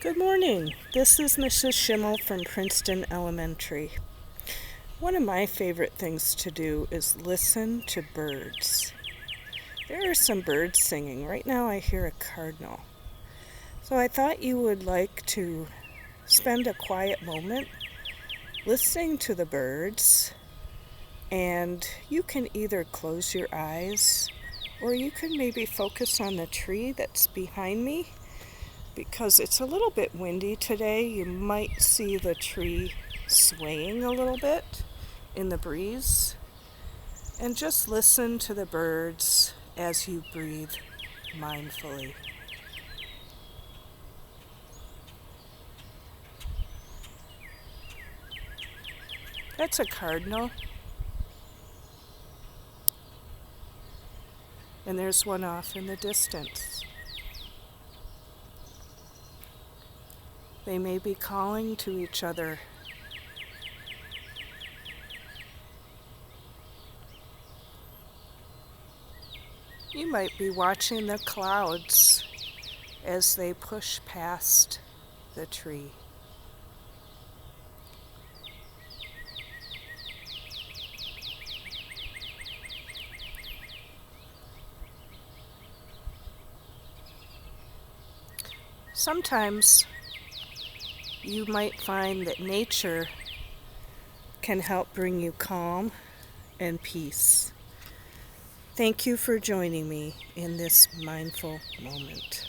Good morning. This is Mrs. Shimmel from Princeton Elementary. One of my favorite things to do is listen to birds. There are some birds singing. Right now I hear a cardinal. So I thought you would like to spend a quiet moment listening to the birds, and you can either close your eyes or you can maybe focus on the tree that's behind me. Because it's a little bit windy today, you might see the tree swaying a little bit in the breeze. And just listen to the birds as you breathe mindfully. That's a cardinal. And there's one off in the distance. They may be calling to each other. You might be watching the clouds as they push past the tree. Sometimes you might find that nature can help bring you calm and peace. Thank you for joining me in this mindful moment.